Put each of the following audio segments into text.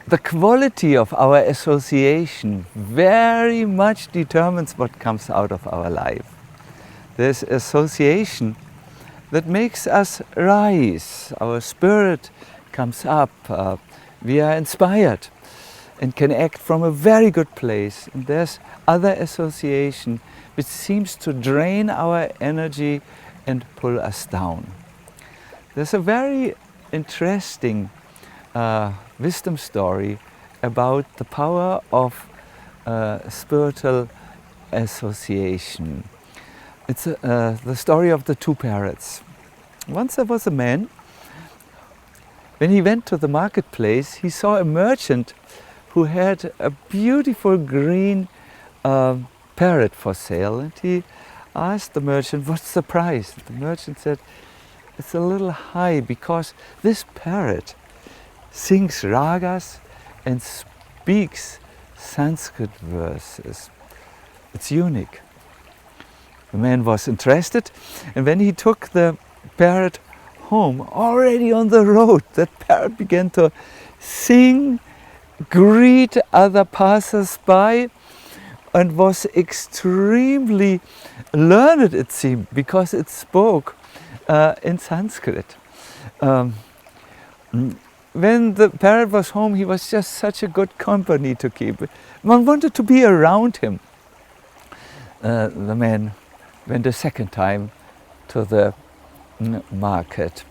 the quality of our association very much determines what comes out of our life. There's association that makes us rise, our spirit comes up, we are inspired and can act from a very good place. And there's other association which seems to drain our energy and pull us down. There's a very interesting wisdom story about the power of spiritual association. It's the story of the two parrots. Once there was a man, when he went to the marketplace, he saw a merchant who had a beautiful green parrot for sale, and he asked the merchant, "What's the price?" The merchant said, "It's a little high because this parrot sings ragas and speaks Sanskrit verses. It's unique." The man was interested, and when he took the parrot home, already on the road, that parrot began to sing, greet other passers-by, and was extremely learned, it seemed, because it spoke in Sanskrit. When the parrot was home, he was just such a good company to keep. One wanted to be around him. The man went a second time to the market.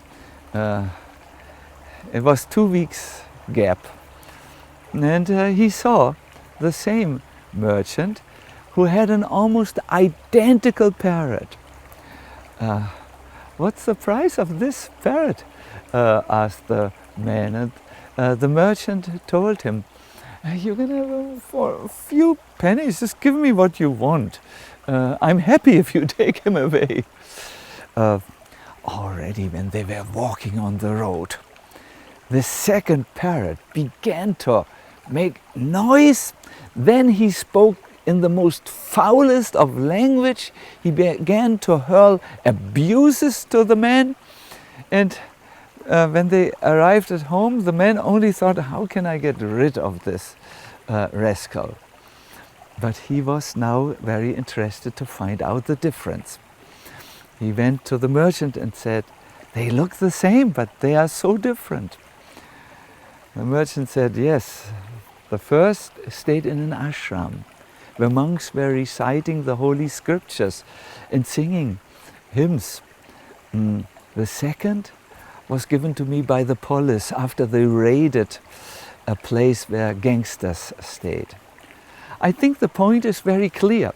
It was 2 weeks gap, and he saw the same merchant who had an almost identical parrot. "What's the price of this parrot?" asked the man, and the merchant told him, "You're gonna, for a few pennies, just give me what you want. I'm happy if you take him away." Already when they were walking on the road, the second parrot began to make noise. Then he spoke in the most foulest of language. He began to hurl abuses to the man, and when they arrived at home, the man only thought, "How can I get rid of this rascal?" But he was now very interested to find out the difference. He went to the merchant and said, "They look the same, but they are so different." The merchant said, "Yes, the first stayed in an ashram, where monks were reciting the holy scriptures and singing hymns. The second was given to me by the police after they raided a place where gangsters stayed." I think the point is very clear.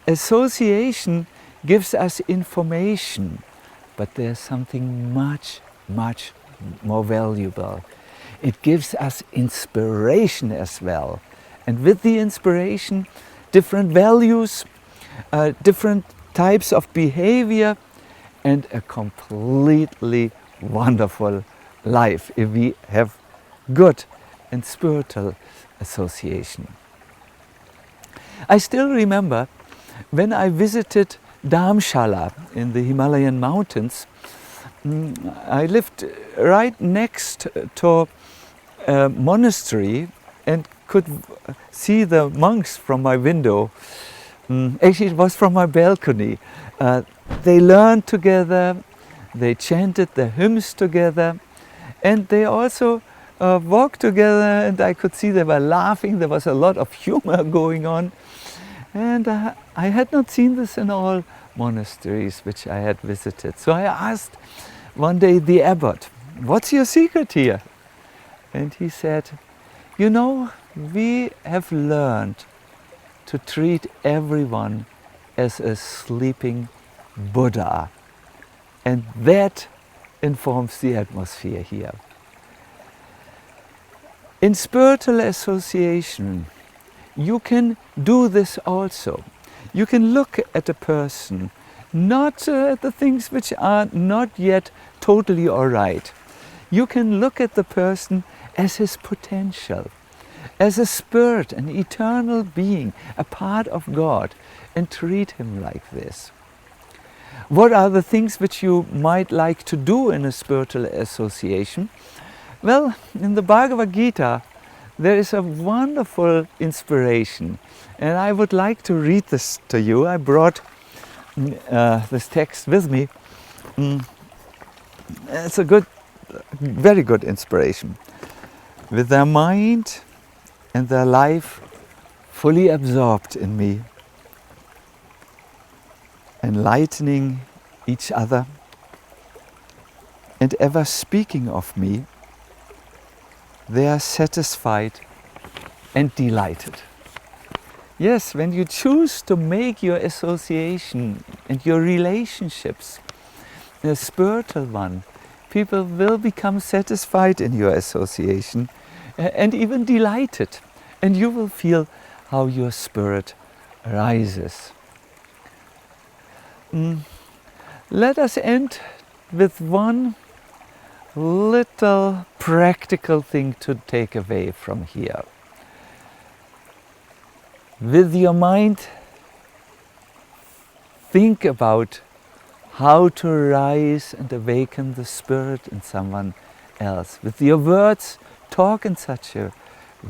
Association gives us information, but there's something much, much more valuable. It gives us inspiration as well. And with the inspiration, different values, different types of behavior, and a completely wonderful life if we have good and spiritual association. I still remember when I visited Dharamshala in the Himalayan mountains. I lived right next to a monastery and could see the monks from my window. Actually, it was from my balcony. They learned together, they chanted the hymns together, and they also walked together, and I could see they were laughing. There was a lot of humor going on. And I had not seen this in all monasteries which I had visited. So I asked one day the abbot, "What's your secret here?" And he said, "You know, we have learned to treat everyone as a sleeping Buddha. And that informs the atmosphere here." In spiritual association, you can do this also. You can look at a person, not at the things which are not yet totally all right. You can look at the person as his potential, as a spirit, an eternal being, a part of God, and treat him like this. What are the things which you might like to do in a spiritual association? Well, in the Bhagavad Gita, there is a wonderful inspiration, and I would like to read this to you. I brought this text with me. It's a very good inspiration. With their mind and their life fully absorbed in me, enlightening each other and ever speaking of me, they are satisfied and delighted. Yes, when you choose to make your association and your relationships a spiritual one, people will become satisfied in your association and even delighted, and you will feel how your spirit rises. Let us end with one little practical thing to take away from here. With your mind, think about how to rise and awaken the spirit in someone else. With your words, talk in such a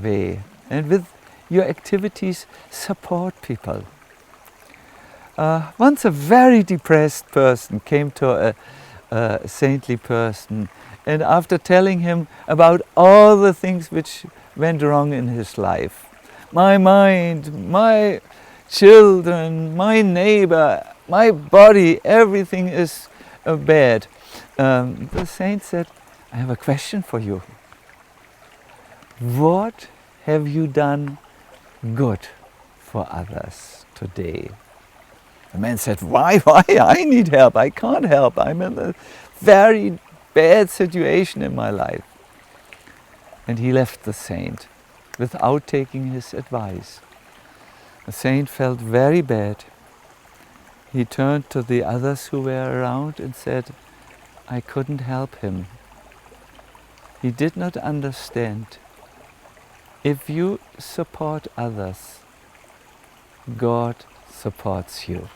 way, and with your activities, support people. Once a very depressed person came to a saintly person, and after telling him about all the things which went wrong in his life, my mind, my children, my neighbor, my body, everything is bad. The saint said, I have a question for you. What have you done good for others today? The man said, why? I need help. I can't help. I'm in a very bad situation in my life. And he left the saint without taking his advice. The saint felt very bad. He turned to the others who were around and said, I couldn't help him. He did not understand. If you support others, God supports you.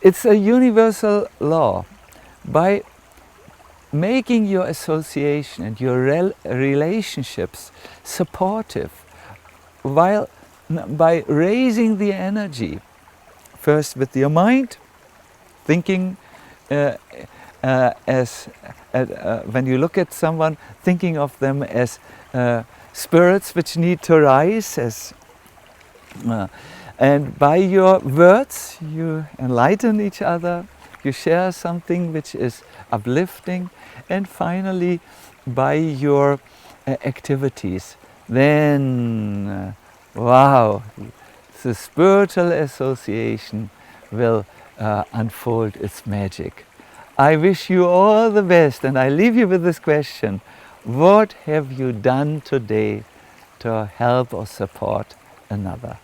It's a universal law. By making your association and your relationships supportive, by raising the energy, first with your mind, thinking when you look at someone, thinking of them as spirits which need to rise, and by your words you enlighten each other, you share something which is uplifting, and finally by your activities, then wow, the spiritual association will unfold its magic. I wish you all the best, and I leave you with this question: what have you done today to help or support another?